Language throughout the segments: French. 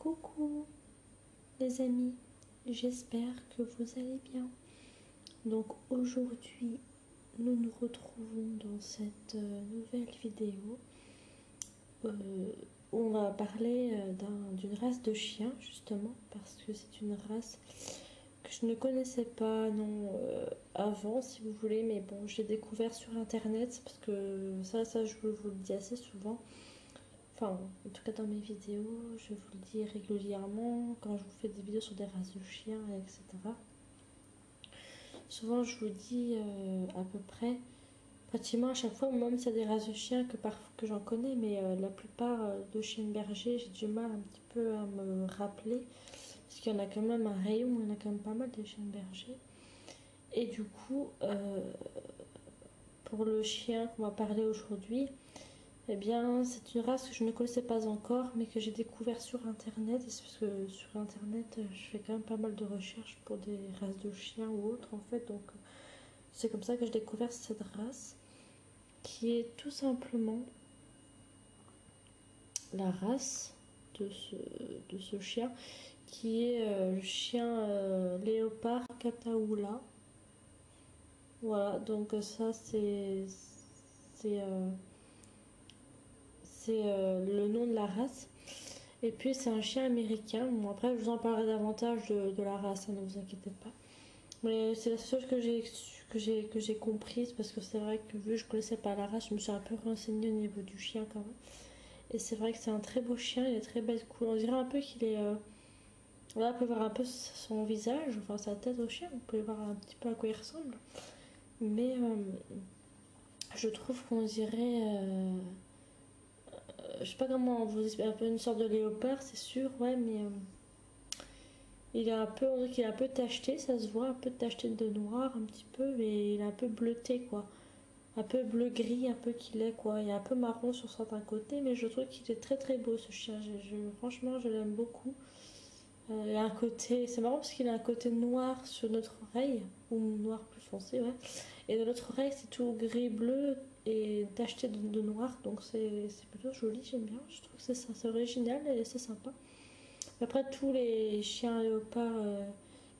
Coucou les amis, j'espère que vous allez bien. Donc aujourd'hui, nous nous retrouvons dans cette nouvelle vidéo où on va parler d'une race de chien justement, parce que c'est une race que je ne connaissais pas avant, si vous voulez, mais bon, j'ai découvert sur internet, parce que ça je vous le dis assez souvent. Enfin, en tout cas dans mes vidéos, je vous le dis régulièrement, quand je vous fais des vidéos sur des races de chiens, etc. Souvent je vous dis à peu près, pratiquement à chaque fois, même s'il y a des races de chiens que j'en connais, mais la plupart de chiens bergers, j'ai du mal un petit peu à me rappeler, parce qu'il y en a quand même un rayon, il y en a quand même pas mal de chiens bergers. Et du coup, pour le chien qu'on va parler aujourd'hui, eh bien, c'est une race que je ne connaissais pas encore, mais que j'ai découvert sur internet. Et c'est parce que sur internet, je fais quand même pas mal de recherches pour des races de chiens ou autres, en fait. Donc, c'est comme ça que j'ai découvert cette race, qui est tout simplement la race de ce chien, qui est le chien léopard Catahoula. Voilà, donc ça, c'est le nom de la race. Et puis c'est un chien américain. Bon, après je vous en parlerai davantage de la race, hein, ne vous inquiétez pas. Mais c'est la seule que j'ai comprise, parce que c'est vrai que vu que je connaissais pas la race, je me suis un peu renseignée au niveau du chien quand même. Et c'est vrai que c'est un très beau chien, il est très belle couleur. On dirait un peu qu'il est... Là, on peut voir un peu son visage, enfin sa tête au chien, on peut voir un petit peu à quoi il ressemble. Mais je trouve qu'on dirait... je sais pas comment vous expliquer, un peu une sorte de léopard, c'est sûr, ouais, mais il est un peu, on dirait qu'il est un peu tacheté, ça se voit, un peu tacheté de noir, un petit peu, mais il est un peu bleuté, quoi. Un peu bleu-gris, un peu qu'il est, quoi. Il est un peu marron sur certains côtés, mais je trouve qu'il est très très beau, ce chien. Franchement, je l'aime beaucoup. Il a un côté, c'est marrant parce qu'il a un côté noir sur notre oreille, ou noir plus foncé, ouais. Et de l'autre oreille, c'est tout gris-bleu et tacheté de noir, donc c'est plutôt joli, j'aime bien. Je trouve que c'est original et c'est sympa. Après, tous les chiens léopards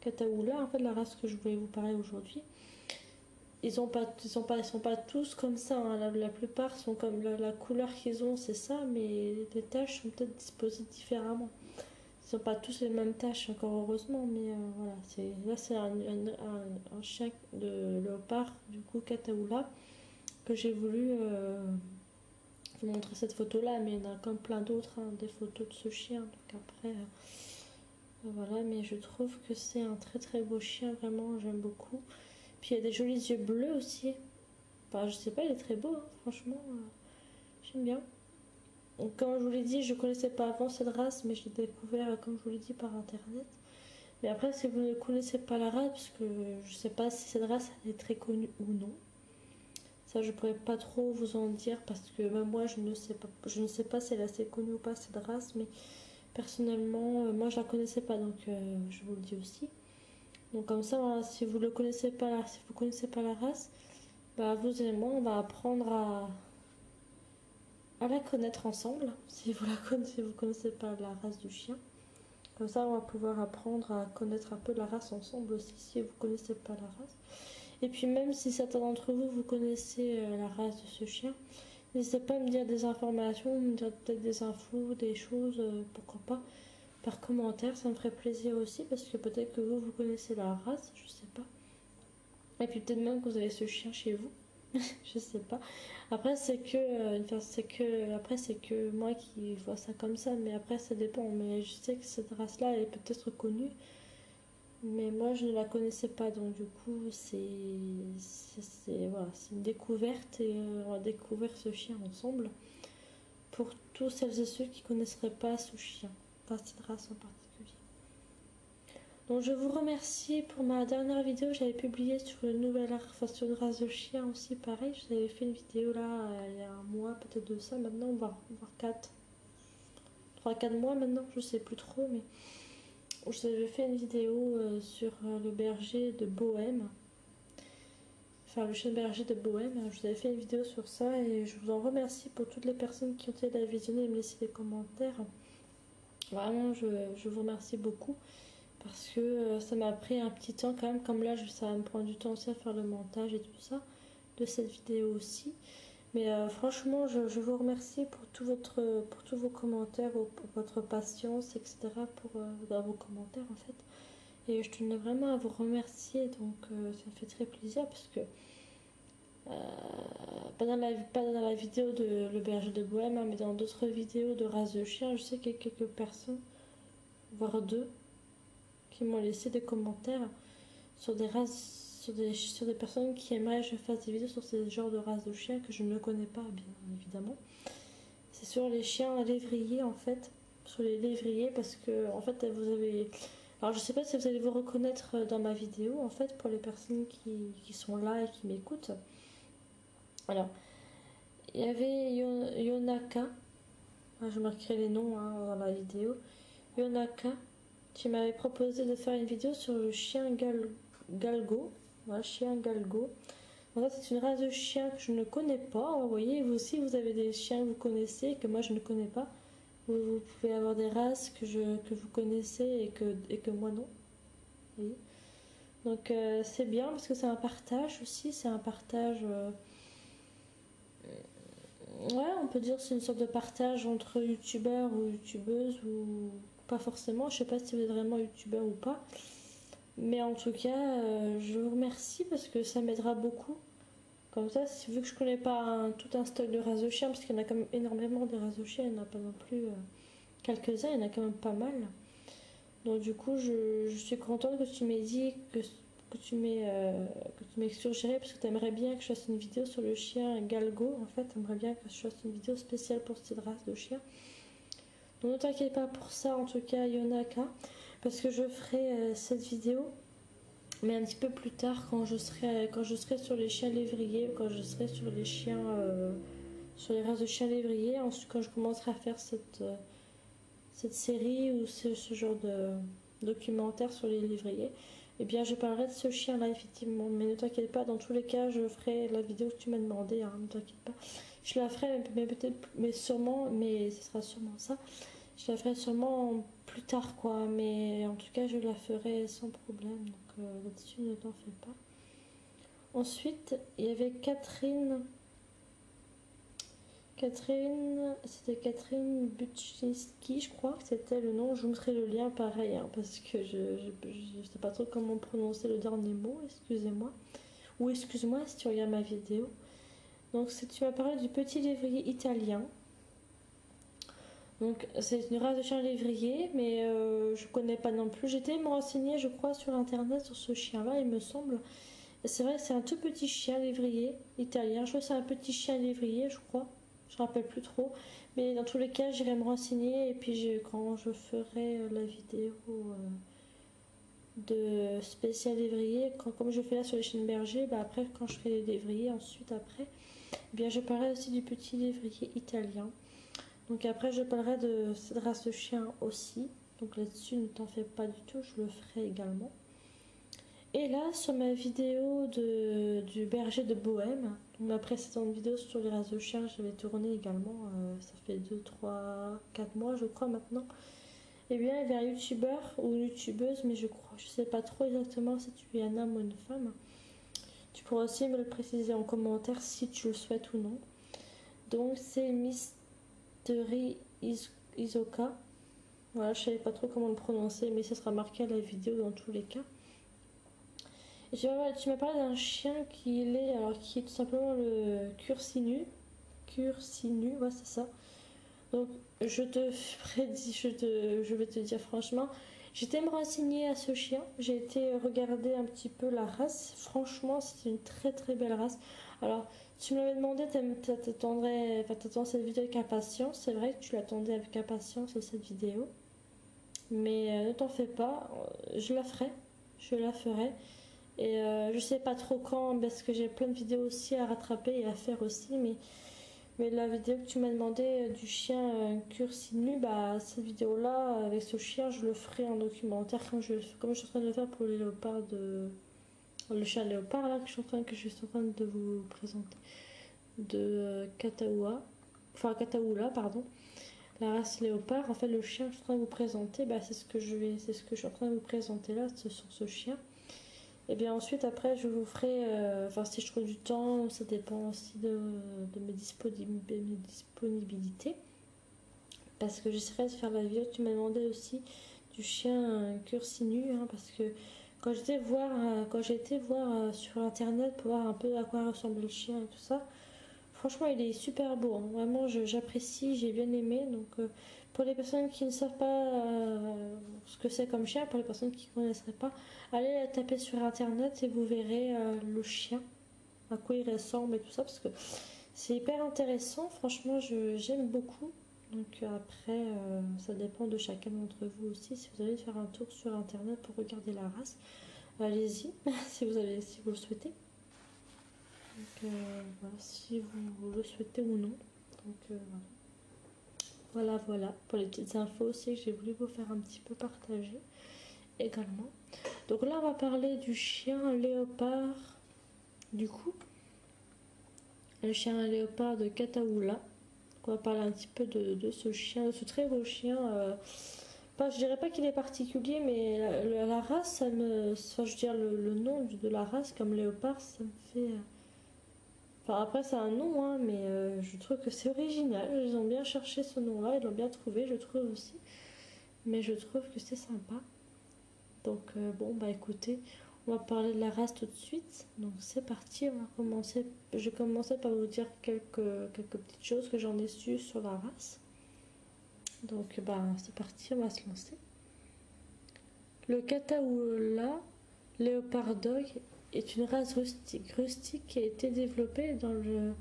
Catahoula, en fait, la race que je voulais vous parler aujourd'hui, ils sont pas tous comme ça, hein. La plupart sont comme la couleur qu'ils ont, c'est ça, mais les taches sont peut-être disposées différemment. Ils sont pas tous les mêmes taches, encore heureusement, mais voilà. Là, c'est un chien de léopard, du coup, Catahoula, que j'ai voulu vous montrer cette photo-là, mais il y en a comme plein d'autres, hein, des photos de ce chien. Donc après, voilà, mais je trouve que c'est un très très beau chien, vraiment, j'aime beaucoup. Puis il y a des jolis yeux bleus aussi. Enfin, je sais pas, il est très beau, hein, franchement, j'aime bien. Donc, comme je vous l'ai dit, je connaissais pas avant cette race, mais je l'ai découvert, comme je vous l'ai dit, par internet. Mais après, si vous ne connaissez pas la race, parce que je sais pas si cette race elle est très connue ou non, ça je pourrais pas trop vous en dire, parce que même moi je ne sais pas si elle est assez connue ou pas cette race, mais personnellement, moi je la connaissais pas, donc je vous le dis aussi. Donc comme ça, voilà, si vous connaissez pas la race, bah vous et moi on va apprendre à la connaître ensemble, si vous connaissez pas la race du chien. Comme ça, on va pouvoir apprendre à connaître un peu la race ensemble aussi, si vous connaissez pas la race. Et puis même si certains d'entre vous, vous connaissez la race de ce chien, n'hésitez pas à me dire des informations, me dire peut-être des infos, des choses, pourquoi pas, par commentaire, ça me ferait plaisir aussi, parce que peut-être que vous connaissez la race, je sais pas. Et puis peut-être même que vous avez ce chien chez vous, je sais pas. Après c'est que moi qui vois ça comme ça, mais après ça dépend. Mais je sais que cette race-là elle est peut-être connue, mais moi je ne la connaissais pas, donc du coup voilà, c'est une découverte, et on va découvrir ce chien ensemble. Pour tous celles et ceux qui connaisseraient pas ce chien, pas cette race en particulier. Donc je vous remercie pour ma dernière vidéo, j'avais publié sur une nouvelle sur une race de chien aussi, pareil. Je vous avais fait une vidéo là il y a un mois, peut-être de ça maintenant, voire 4 mois maintenant, je sais plus trop, mais je vous avais fait une vidéo sur le berger de Bohème. Enfin, le chien berger de Bohème, je vous avais fait une vidéo sur ça, et je vous en remercie pour toutes les personnes qui ont été la visionner et me laisser des commentaires. Vraiment, je vous remercie beaucoup parce que ça m'a pris un petit temps quand même. Comme là, ça va me prendre du temps aussi à faire le montage et tout ça de cette vidéo aussi. Mais franchement, je vous remercie pour pour tous vos commentaires, pour votre patience, etc. Dans vos commentaires en fait. Et je tenais vraiment à vous remercier, donc ça me fait très plaisir parce que pas dans la vidéo de Le Berger de Bohème, hein, mais dans d'autres vidéos de race de chien, je sais qu'il y a quelques personnes, voire deux, qui m'ont laissé des commentaires sur des races, sur des personnes qui aimeraient que je fasse des vidéos sur ces genres de races de chiens que je ne connais pas, bien évidemment. C'est sur les chiens lévriers en fait, sur les lévriers parce que en fait vous avez. Alors je sais pas si vous allez vous reconnaître dans ma vidéo en fait pour les personnes qui sont là et qui m'écoutent. Alors il y avait Yonaka, je marquerai les noms hein, dans la vidéo. Yonaka qui m'avait proposé de faire une vidéo sur le chien galgo. Voilà, chien galgo. En fait, c'est une race de chien que je ne connais pas. Vous voyez, vous aussi, vous avez des chiens que vous connaissez que moi je ne connais pas. Vous pouvez avoir des races que vous connaissez et que moi non. Oui. Donc c'est bien parce que c'est un partage aussi. C'est un partage. Ouais, on peut dire que c'est une sorte de partage entre youtubeurs ou youtubeuses ou pas forcément. Je sais pas si vous êtes vraiment youtubeur ou pas. Mais en tout cas, je vous remercie parce que ça m'aidera beaucoup. Comme ça, vu que je connais pas tout un stock de races de chiens, parce qu'il y en a quand même énormément de races de chiens, il n'y en a pas non plus quelques-uns, il y en a quand même pas mal. Donc du coup, je suis contente que tu m'aies dit, que tu m'aies suggéré, parce que tu aimerais bien que je fasse une vidéo sur le chien galgo. En fait, tu aimerais bien que je fasse une vidéo spéciale pour cette race de chien. Donc ne t'inquiète pas pour ça, en tout cas, Yonaka, parce que je ferai cette vidéo mais un petit peu plus tard quand je serai sur les chiens lévriers, quand je serai sur les chiens sur les races de chiens lévriers, ensuite quand je commencerai à faire cette série ou ce genre de documentaire sur les lévriers, eh bien je parlerai de ce chien là effectivement, mais ne t'inquiète pas, dans tous les cas je ferai la vidéo que tu m'as demandé, hein, ne t'inquiète pas, je la ferai mais peut-être mais sûrement, mais ce sera sûrement ça, je la ferai sûrement plus tard quoi, mais en tout cas je la ferai sans problème, donc là-dessus ne t'en fais pas. Ensuite, il y avait Catherine. C'était Catherine Buczynski, je crois que c'était le nom. Je vous mettrai le lien pareil, hein, parce que je ne sais pas trop comment prononcer le dernier mot, excusez-moi. Ou excuse-moi si tu regardes ma vidéo. Donc, tu m'as parlé du petit lévrier italien. Donc, c'est une race de chien lévrier, mais je connais pas non plus. J'étais me renseigner, je crois, sur internet sur ce chien-là, il me semble. C'est vrai que c'est un tout petit chien lévrier italien. Je crois que c'est un petit chien lévrier, je crois. Je ne me rappelle plus trop. Mais dans tous les cas, j'irai me renseigner. Et puis quand je ferai la vidéo de spécial lévrier, comme je fais là sur les chiens bergers, bah après, quand je ferai les lévriers, ensuite après, eh bien je parlerai aussi du petit lévrier italien. Donc après, je parlerai de cette race de chien aussi. Donc là-dessus, ne t'en fais pas du tout, je le ferai également. Et là, sur ma vidéo du berger de Bohème, ma précédente vidéo sur les races de chiens, j'avais tourné également, ça fait 2, 3, 4 mois je crois maintenant. Et bien, il y avait un youtubeur ou une youtubeuse, mais je sais pas trop exactement si tu es un homme ou une femme. Tu pourras aussi me le préciser en commentaire si tu le souhaites ou non. Donc c'est Mystery Isoka. Voilà, je savais pas trop comment le prononcer, mais ça sera marqué à la vidéo dans tous les cas. Et tu m'as parlé d'un chien qui est tout simplement le cursinu. Cursinu, ouais, c'est ça. Donc, je vais te dire franchement, j'étais me renseigner à ce chien. J'ai été regarder un petit peu la race. Franchement, c'est une très très belle race. Alors, tu me l'avais demandé, t'attends cette vidéo avec impatience. C'est vrai que tu l'attendais avec impatience cette vidéo. Mais ne t'en fais pas, je la ferai. Je la ferai. Et je sais pas trop quand, parce que j'ai plein de vidéos aussi à rattraper et à faire aussi, mais la vidéo que tu m'as demandé du chien cursinu, bah cette vidéo là avec ce chien, je le ferai en documentaire comme je suis en train de le faire pour les léopards le chien léopard là que je suis en train de vous présenter de Kataoula, pardon. la race léopard. En fait, le chien que je suis en train de vous présenter, bah, c'est ce que je suis en train de vous présenter là, sur ce chien. Et bien ensuite, après, je vous ferai, enfin si je trouve du temps, ça dépend aussi de mes disponibilités. Parce que j'essaierai de faire la vidéo. Tu m'as demandé aussi du chien cursinu, hein, parce que quand j'ai été voir sur internet pour voir un peu à quoi ressemble le chien et tout ça, franchement il est super beau, hein. Vraiment j'apprécie, j'ai bien aimé. Donc pour les personnes qui ne savent pas ce que c'est comme chien, pour les personnes qui ne connaisseraient pas, allez taper sur internet et vous verrez le chien, à quoi il ressemble et tout ça, parce que c'est hyper intéressant. Franchement j'aime beaucoup. Donc après, ça dépend de chacun d'entre vous aussi. Si vous allez faire un tour sur internet pour regarder la race, allez-y si vous le souhaitez. Donc voilà, si vous le souhaitez ou non. Donc voilà pour les petites infos aussi que j'ai voulu vous faire un petit peu partager également. Donc là on va parler du chien léopard, du coup le chien léopard de Catahoula. On va parler un petit peu de ce chien, de ce très beau chien. Je dirais pas qu'il est particulier, mais la race, enfin, je veux dire le nom de la race comme léopard, ça me fait. Enfin, après, c'est un nom, hein, mais je trouve que c'est original. Ils ont bien cherché ce nom-là, ils l'ont bien trouvé, je trouve aussi. Mais je trouve que c'est sympa. Donc, bon, bah écoutez, on va parler de la race tout de suite. Donc, c'est parti, on va commencer. Je vais commencer par vous dire quelques petites choses que j'en ai su sur la race. Donc, bah, c'est parti, on va se lancer. Le Catahoula Leopard Dog est une race rustique qui a été développée dans le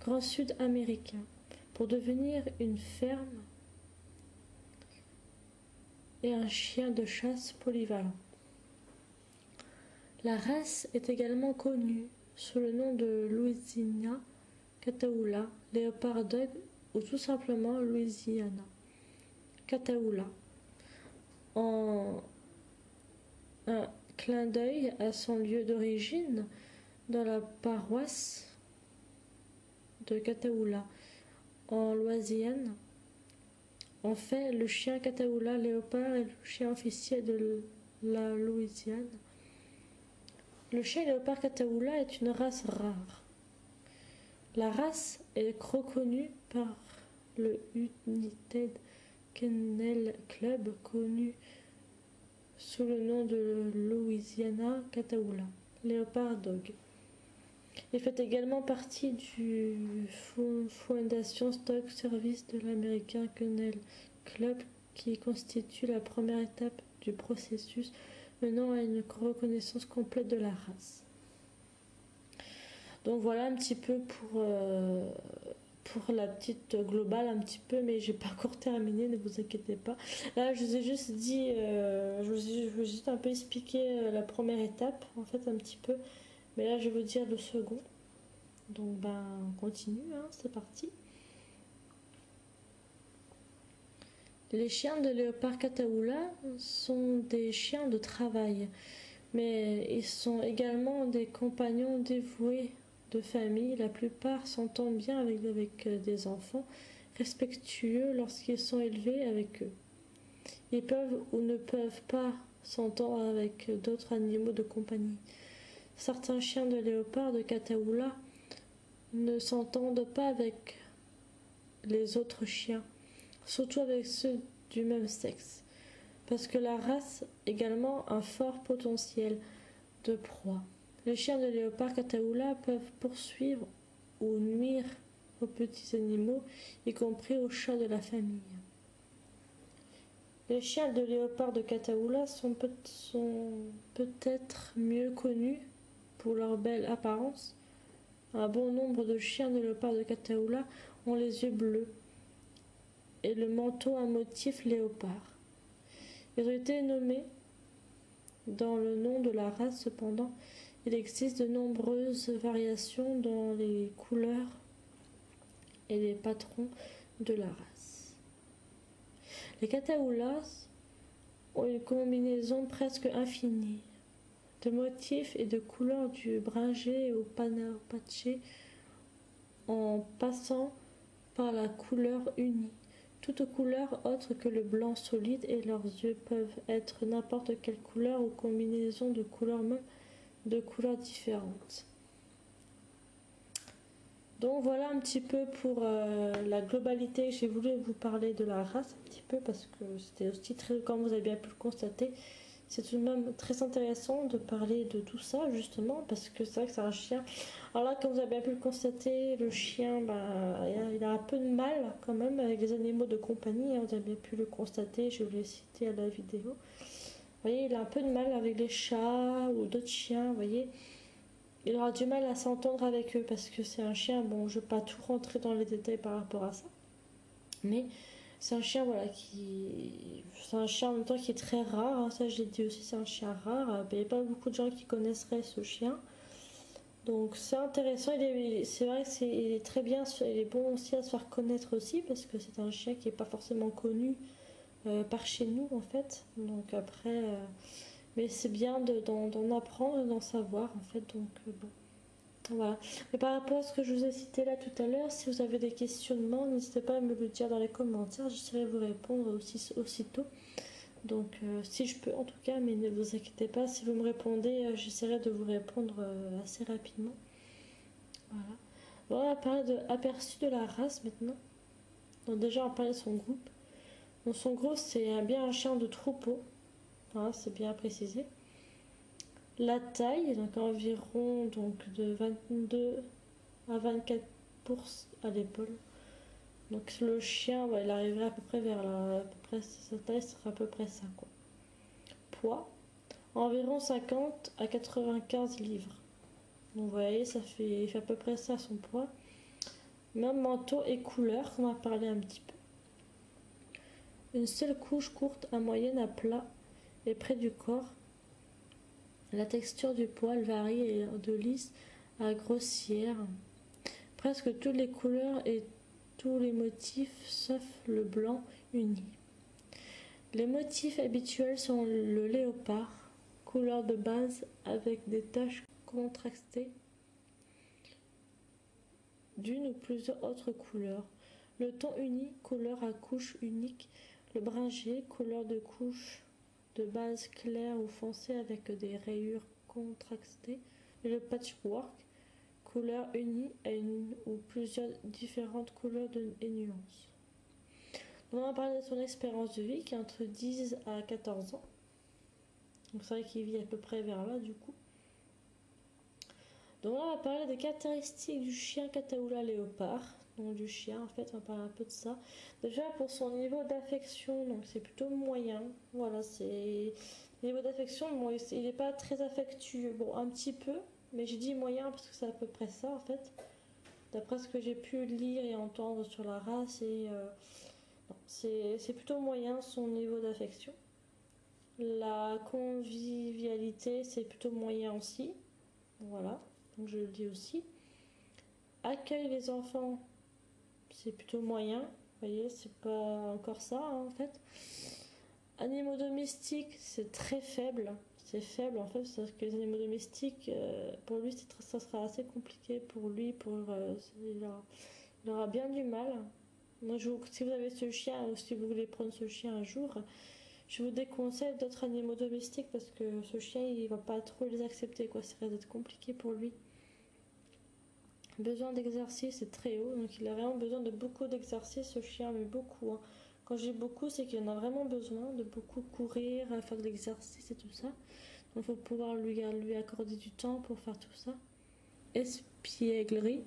Grand Sud américain pour devenir une ferme et un chien de chasse polyvalent. La race est également connue sous le nom de Louisiana Catahoula Leopard Dog ou tout simplement Louisiana Catahoula, en un clin d'œil à son lieu d'origine dans la paroisse de Catahoula en Louisiane. En fait, le chien Catahoula Léopard est le chien officiel de la Louisiane. Le chien léopard Catahoula est une race rare. La race est reconnue par le United Kennel Club, connu sous le nom de Louisiana Catahoula Leopard Dog. Il fait également partie du Foundation Stock Service de l'American Kennel Club, qui constitue la première étape du processus menant à une reconnaissance complète de la race. Donc voilà un petit peu pour la petite globale un petit peu, mais j'ai pas encore terminé, ne vous inquiétez pas. Là je vous ai juste dit, je vous ai juste un peu expliqué la première étape en fait un petit peu, mais là je vais vous dire le second. Donc ben on continue, hein, c'est parti. Les chiens de léopard Catahoula sont des chiens de travail, mais ils sont également des compagnons dévoués de famille. La plupart s'entendent bien avec des enfants, respectueux lorsqu'ils sont élevés avec eux. Ils peuvent ou ne peuvent pas s'entendre avec d'autres animaux de compagnie. Certains chiens de léopard de Catahoula ne s'entendent pas avec les autres chiens, surtout avec ceux du même sexe, parce que la race a également un fort potentiel de proie. Les chiens de léopard Catahoula peuvent poursuivre ou nuire aux petits animaux, y compris aux chats de la famille. Les chiens de léopard de Catahoula sont peut-être mieux connus pour leur belle apparence. Un bon nombre de chiens de léopard de Catahoula ont les yeux bleus et le manteau à motif léopard. Ils ont été nommés dans le nom de la race. Cependant, il existe de nombreuses variations dans les couleurs et les patrons de la race. Les Catahoulas ont une combinaison presque infinie de motifs et de couleurs du bringé au panache en passant par la couleur unie toute couleur autre que le blanc solide et leurs yeux peuvent être n'importe quelle couleur ou combinaison de couleurs, même de couleurs différentes. Donc voilà un petit peu pour la globalité. J'ai voulu vous parler de la race un petit peu parce que c'était aussi très, comme vous avez bien pu le constater, c'est tout de même très intéressant de parler de tout ça justement parce que c'est vrai que c'est un chien. Alors là, comme vous avez bien pu le constater, le chien, il a un peu de mal quand même avec les animaux de compagnie, hein, vous avez bien pu le constater, je vous l'ai cité à la vidéo. Vous voyez, il a un peu de mal avec les chats ou d'autres chiens, vous voyez. Il aura du mal à s'entendre avec eux parce que c'est un chien, bon, je ne vais pas tout rentrer dans les détails par rapport à ça, mais c'est un chien, voilà, c'est un chien en même temps qui est très rare, hein, ça je l'ai dit aussi, c'est un chien rare, il n'y a pas beaucoup de gens qui connaisseraient ce chien, donc c'est intéressant, c'est vrai qu'il est très bien, il est bon aussi à se faire connaître aussi, parce que c'est un chien qui n'est pas forcément connu par chez nous en fait, donc après... mais c'est bien d'en apprendre et d'en savoir en fait, donc bon. Voilà. Mais par rapport à ce que je vous ai cité là tout à l'heure, si vous avez des questionnements, n'hésitez pas à me le dire dans les commentaires, j'essaierai de vous répondre aussitôt. Donc si je peux en tout cas, mais ne vous inquiétez pas, si vous me répondez, j'essaierai de vous répondre assez rapidement. Voilà. Bon, on va parler de aperçu de la race maintenant. Donc déjà on va parler de son groupe. Donc son groupe c'est bien un chien de troupeau, voilà, c'est bien précisé. La taille, donc environ donc, de 22 à 24 pouces à l'épaule. Donc le chien, il arriverait à peu près vers à peu près, sa taille sera à peu près ça, quoi. Poids, environ 50 à 95 livres. Donc vous voyez, il fait à peu près ça son poids. Même manteau et couleur, on va parler un petit peu. Une seule couche courte à moyenne à plat et près du corps. La texture du poil varie de lisse à grossière. Presque toutes les couleurs et tous les motifs sauf le blanc uni. Les motifs habituels sont le léopard, couleur de base avec des taches contrastées d'une ou plusieurs autres couleurs. Le ton uni, couleur à couche unique. Le bringé, couleur de couche de base claire ou foncée avec des rayures contrastées. Et le patchwork, couleur unie à une ou plusieurs différentes couleurs et nuances. On va parler de son expérience de vie qui est entre 10 à 14 ans. Donc c'est vrai qu'il vit à peu près vers là du coup. Donc là on va parler des caractéristiques du chien Catahoula léopard. Donc du chien en fait on va parler un peu de ça. Déjà pour son niveau d'affection, donc c'est plutôt moyen. Voilà, c'est niveau d'affection, bon, il n'est pas très affectueux. Bon un petit peu, mais j'ai dit moyen parce que c'est à peu près ça en fait. D'après ce que j'ai pu lire et entendre sur la race, c'est plutôt moyen son niveau d'affection. La convivialité, c'est plutôt moyen aussi. Voilà, donc je le dis aussi. Accueille les enfants, c'est plutôt moyen. Vous voyez, c'est pas encore ça hein, en fait. Animaux domestiques, c'est très faible. C'est faible en fait, parce que les animaux domestiques, pour lui, ça sera assez compliqué pour lui. Il aura bien du mal. Moi, si vous avez ce chien ou si vous voulez prendre ce chien un jour, je vous déconseille d'autres animaux domestiques parce que ce chien, il va pas trop les accepter, quoi. Ça risque d'être compliqué pour lui. Besoin d'exercice, c'est très haut, donc il a vraiment besoin de beaucoup d'exercice, ce chien, mais beaucoup. Hein. Quand j'ai beaucoup, c'est qu'il en a vraiment besoin de beaucoup courir, faire de l'exercice et tout ça. Donc il faut pouvoir lui accorder du temps pour faire tout ça. Espièglerie,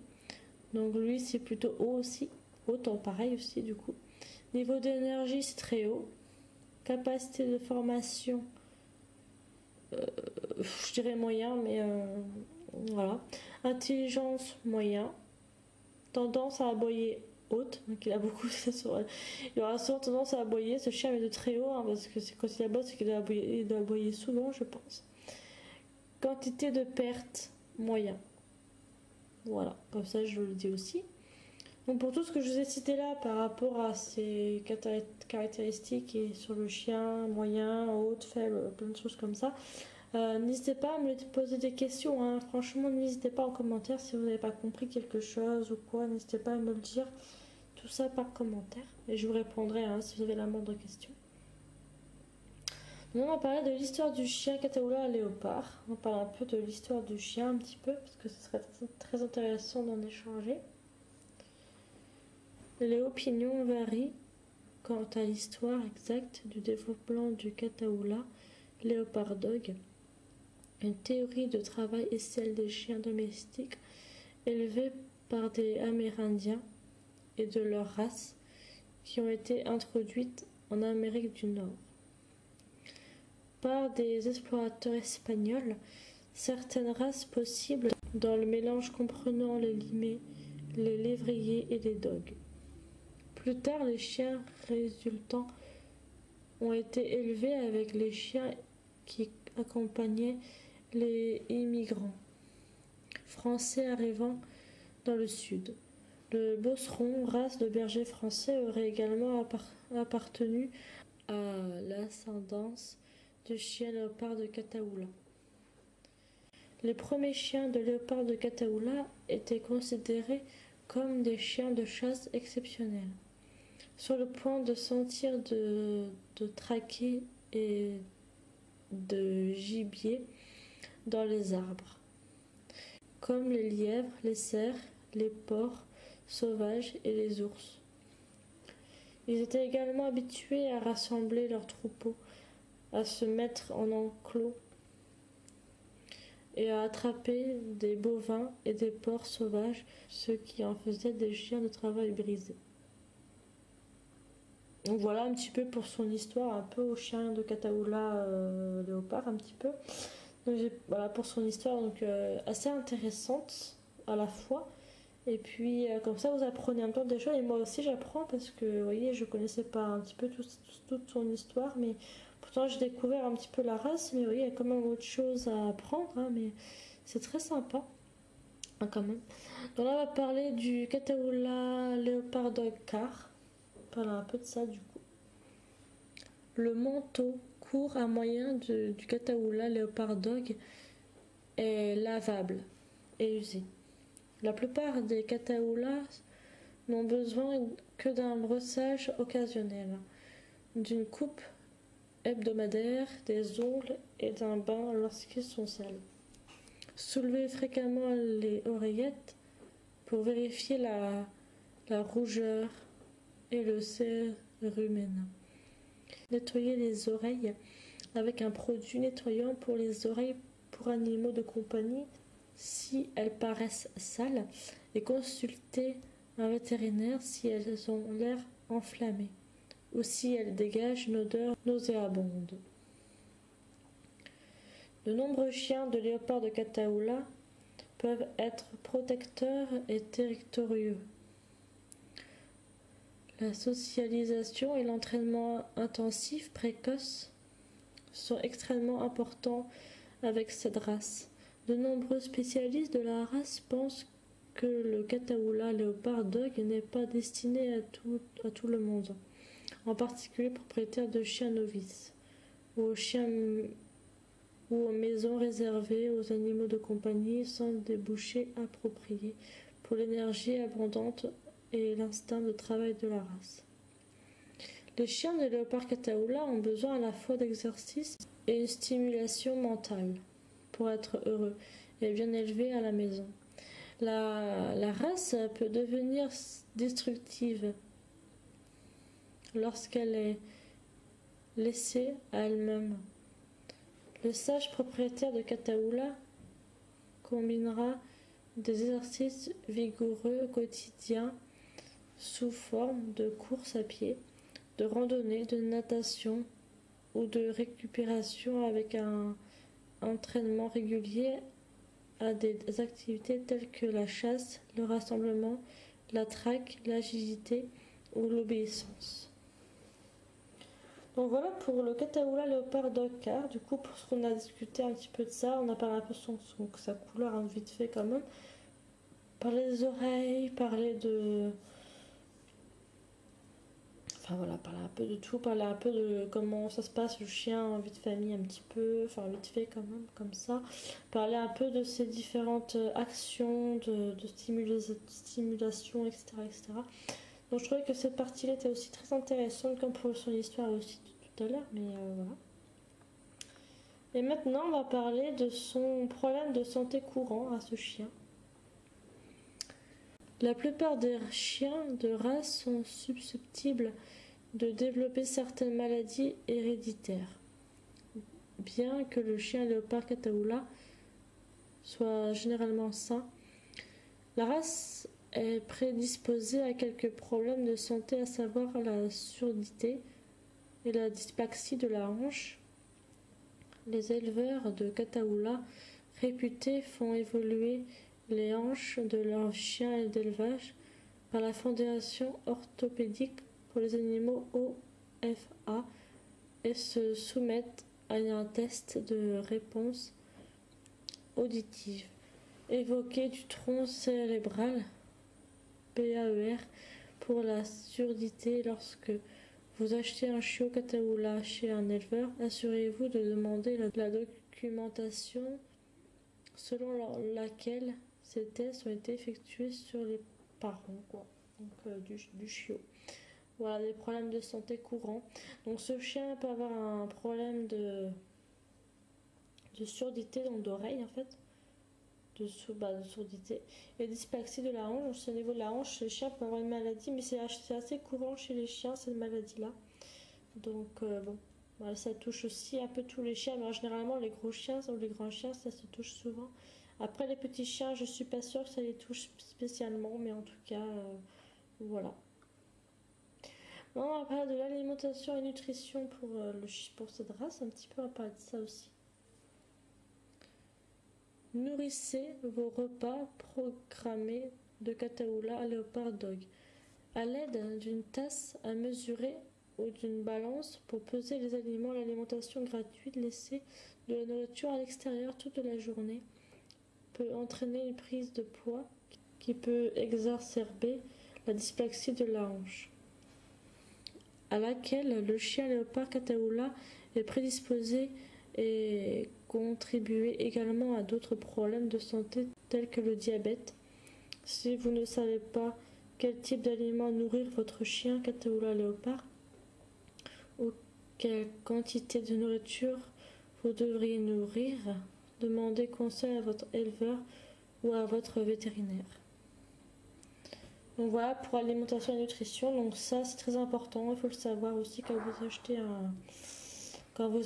donc lui c'est plutôt haut aussi, autant pareil aussi du coup. Niveau d'énergie c'est très haut. Capacité de formation, je dirais moyen, mais voilà. Intelligence moyen. Tendance à aboyer haute, donc il a beaucoup, il aura souvent tendance à aboyer. Ce chien est de très haut, hein, parce que quand il aboie, c'est qu'il doit aboyer souvent, je pense. Quantité de perte moyen. Voilà, comme ça je le dis aussi. Donc pour tout ce que je vous ai cité là par rapport à ces caractéristiques et sur le chien, moyen, haute, faible, plein de choses comme ça, n'hésitez pas à me poser des questions. Hein. Franchement, n'hésitez pas en commentaire si vous n'avez pas compris quelque chose ou quoi, n'hésitez pas à me le dire. tout ça par commentaire et je vous répondrai hein, si vous avez la moindre question. On va parler de l'histoire du chien Catahoula léopard. On parle un peu de l'histoire du chien un petit peu parce que ce serait très intéressant d'en échanger. Les opinions varient quant à l'histoire exacte du développement du Catahoula Leopard Dog. Une théorie de travail est celle des chiens domestiques élevés par des Amérindiens et de leur race qui ont été introduites en Amérique du Nord par des explorateurs espagnols. Certaines races possibles dans le mélange comprenant les limets, les lévriers et les dogs. Plus tard, les chiens résultants ont été élevés avec les chiens qui accompagnaient les immigrants français arrivant dans le sud. Le Beauceron, race de berger français, aurait également appartenu à l'ascendance du chien léopard de Catahoula. Les premiers chiens de léopard de Catahoula étaient considérés comme des chiens de chasse exceptionnels, sur le point de sentir de traquer et de gibier dans les arbres, comme les lièvres, les cerfs, les porcs sauvages et les ours. Ils étaient également habitués à rassembler leurs troupeaux, à se mettre en enclos et à attraper des bovins et des porcs sauvages, ce qui en faisait des chiens de travail brisés. Donc voilà un petit peu pour son histoire, un peu au chien de Catahoula léopard un petit peu. Donc voilà pour son histoire, donc assez intéressante à la fois. Et puis comme ça vous apprenez un peu des choses et moi aussi j'apprends parce que vous voyez je connaissais pas un petit peu toute son histoire, mais pourtant j'ai découvert un petit peu la race, mais vous voyez il y a quand même autre chose à apprendre, hein, mais c'est très sympa hein, quand même. Donc là on va parler du Catahoula Leopard Dog Car. On parle un peu de ça du coup. Le manteau court à moyen du Catahoula Leopard Dog est lavable et usé. La plupart des Catahoulas n'ont besoin que d'un brossage occasionnel, d'une coupe hebdomadaire, des ongles et d'un bain lorsqu'ils sont sales. Soulevez fréquemment les oreillettes pour vérifier la rougeur et le cérumen. Nettoyez les oreilles avec un produit nettoyant pour les oreilles pour animaux de compagnie si elles paraissent sales et consultez un vétérinaire si elles ont l'air enflammées ou si elles dégagent une odeur nauséabonde. De nombreux chiens de léopard de Catahoula peuvent être protecteurs et territoriaux. La socialisation et l'entraînement intensif précoce sont extrêmement importants avec cette race. De nombreux spécialistes de la race pensent que le Catahoula Leopard Dog n'est pas destiné à tout le monde, en particulier propriétaires de chiens novices, ou aux maisons réservées aux animaux de compagnie sans débouchés appropriés pour l'énergie abondante et l'instinct de travail de la race. Les chiens de léopard Catahoula ont besoin à la fois d'exercice et une stimulation mentale pour être heureux et bien élevés à la maison. La race peut devenir destructive lorsqu'elle est laissée à elle-même. Le sage propriétaire de Catahoula combinera des exercices vigoureux quotidiens sous forme de course à pied, de randonnée, de natation ou de récupération avec un entraînement régulier à des activités telles que la chasse, le rassemblement, la traque, l'agilité ou l'obéissance. Donc voilà pour le Catahoula Leopard Dog Car. Du coup, pour ce qu'on a discuté un petit peu de ça, on a parlé un peu de sa couleur, hein, vite fait quand même. Parler des oreilles, parler de... Enfin voilà, parler un peu de tout, parler un peu de comment ça se passe le chien en vie de famille un petit peu, enfin vite fait quand même, comme ça. Parler un peu de ses différentes actions, de stimulation, etc., etc. Donc je trouvais que cette partie-là était aussi très intéressante, comme pour son histoire aussi tout à l'heure, mais voilà. Et maintenant, on va parler de son problème de santé courant à ce chien. La plupart des chiens de race sont susceptibles de développer certaines maladies héréditaires. Bien que le chien léopard Catahoula soit généralement sain, la race est prédisposée à quelques problèmes de santé, à savoir la surdité et la dyspraxie de la hanche. Les éleveurs de Catahoula réputés font évoluer les hanches de leurs chiens d'élevage par la Fondation orthopédique pour les animaux OFA et se soumettent à un test de réponse auditive. Évoqué du tronc cérébral PAER pour la surdité. Lorsque vous achetez un chiot Catahoula chez un éleveur, assurez-vous de demander la documentation selon laquelle ces tests ont été effectués sur les parents, quoi. Donc du chiot. Voilà, des problèmes de santé courants. Donc ce chien peut avoir un problème de surdité, donc d'oreille en fait, de surdité, et dyspraxie de la hanche. Donc, au niveau de la hanche, les chiens peuvent avoir une maladie, mais c'est assez courant chez les chiens, cette maladie-là. Donc bon, voilà, ça touche aussi un peu tous les chiens, mais généralement les gros chiens ou les grands chiens, ça se touche souvent. Après les petits chiens, je suis pas sûre que ça les touche spécialement, mais en tout cas, voilà. Maintenant, on va parler de l'alimentation et nutrition pour cette race, un petit peu, on va parler de ça aussi. Nourrissez vos repas programmés de Catahoula Léopard Dog à l'aide d'une tasse à mesurer ou d'une balance pour peser les aliments. L'alimentation gratuite, laisser de la nourriture à l'extérieur toute la journée peut entraîner une prise de poids qui peut exacerber la dyspraxie de la hanche, à laquelle le chien léopard Catahoula est prédisposé, et contribuer également à d'autres problèmes de santé tels que le diabète. Si vous ne savez pas quel type d'aliment nourrir votre chien Catahoula léopard ou quelle quantité de nourriture vous devriez nourrir, demandez conseil à votre éleveur ou à votre vétérinaire. Donc voilà pour l'alimentation et la nutrition. Donc ça c'est très important, il faut le savoir aussi quand vous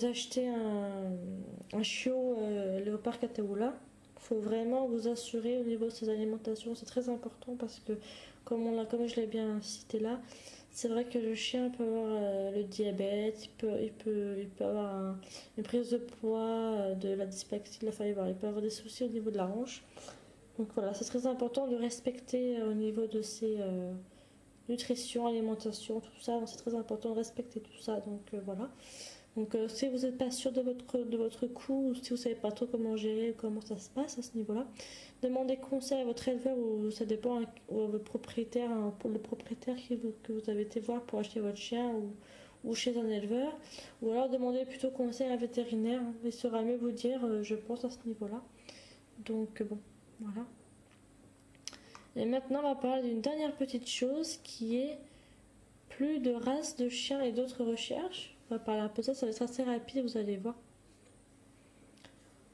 achetez un chiot léopard Catahoula. Il faut vraiment vous assurer au niveau de ses alimentations, c'est très important parce que comme je l'ai bien cité là, c'est vrai que le chien peut avoir le diabète, il peut avoir une prise de poids, de la dyspraxie de la fibre, il peut avoir des soucis au niveau de la hanche. Donc voilà, c'est très important de respecter au niveau de ses nutrition, alimentation, tout ça, c'est très important de respecter tout ça. Donc voilà. Donc si vous n'êtes pas sûr de votre coût, ou si vous ne savez pas trop comment gérer, comment ça se passe à ce niveau-là, demandez conseil à votre éleveur, ou ça dépend, ou à votre propriétaire, pour le propriétaire que vous avez été voir pour acheter votre chien, ou chez un éleveur, ou alors demandez plutôt conseil à un vétérinaire, il saura mieux vous dire, je pense, à ce niveau-là. Donc bon, voilà. Et maintenant on va parler d'une dernière petite chose qui est plus de races de chiens et d'autres recherches. On va parler un peu de ça, ça va être assez rapide, vous allez voir.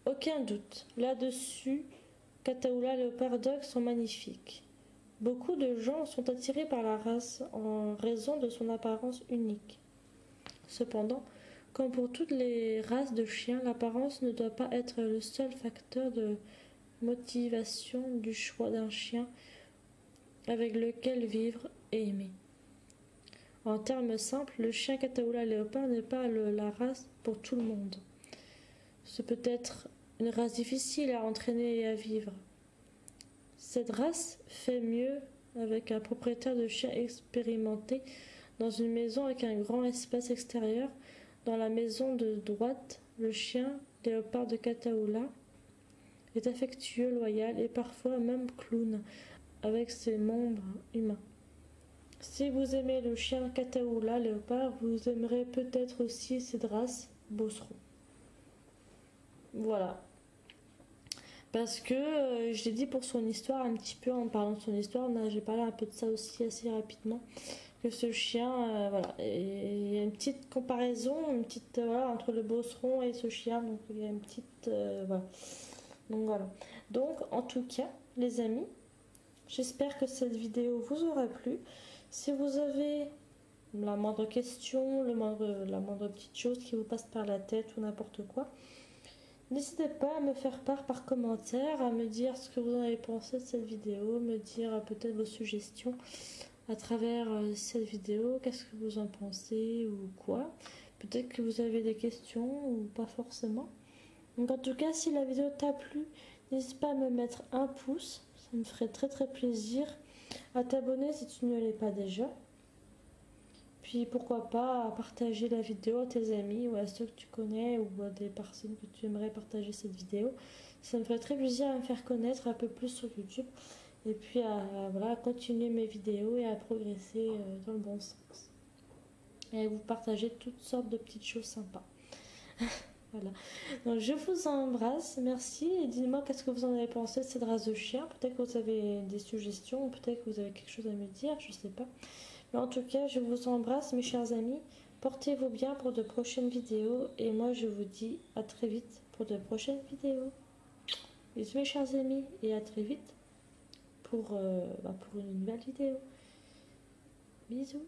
Aucun doute, là-dessus, Catahoula Léopard Dog sont magnifiques. Beaucoup de gens sont attirés par la race en raison de son apparence unique. Cependant, comme pour toutes les races de chiens, l'apparence ne doit pas être le seul facteur de motivation du choix d'un chien avec lequel vivre et aimer. En termes simples, le chien Catahoula Léopard n'est pas la race pour tout le monde. Ce peut être une race difficile à entraîner et à vivre. Cette race fait mieux avec un propriétaire de chien expérimenté dans une maison avec un grand espace extérieur. Dans la maison de droite, le chien léopard de Catahoula est affectueux, loyal et parfois même clown avec ses membres humains. Si vous aimez le chien Catahoula léopard, vous aimerez peut-être aussi cette race Beauceron. Voilà. Parce que je l'ai dit pour son histoire, un petit peu en parlant de son histoire, j'ai parlé un peu de ça aussi assez rapidement. Que ce chien, voilà, et il y a une petite comparaison, une petite, voilà, entre le bosseron et ce chien, donc il y a une petite, voilà. Donc voilà. Donc en tout cas, les amis, j'espère que cette vidéo vous aura plu. Si vous avez la moindre question, la moindre petite chose qui vous passe par la tête ou n'importe quoi, n'hésitez pas à me faire part par commentaire, à me dire ce que vous en avez pensé de cette vidéo, me dire peut-être vos suggestions à travers cette vidéo, qu'est-ce que vous en pensez ou quoi. Peut-être que vous avez des questions ou pas forcément. Donc en tout cas, si la vidéo t'a plu, n'hésite pas à me mettre un pouce, ça me ferait très très plaisir. À t'abonner si tu ne l'es pas déjà. Puis pourquoi pas à partager la vidéo à tes amis ou à ceux que tu connais ou à des personnes que tu aimerais partager cette vidéo. Ça me ferait très plaisir à me faire connaître un peu plus sur YouTube et puis voilà, à continuer mes vidéos et à progresser dans le bon sens. Et à vous partager toutes sortes de petites choses sympas. Voilà. Donc je vous embrasse, merci et dites-moi qu'est-ce que vous en avez pensé de cette race de chien. Peut-être que vous avez des suggestions ou peut-être que vous avez quelque chose à me dire, je sais pas. Mais en tout cas, je vous embrasse mes chers amis. Portez-vous bien pour de prochaines vidéos et moi je vous dis à très vite pour de prochaines vidéos. Bisous mes chers amis et à très vite pour une nouvelle vidéo. Bisous.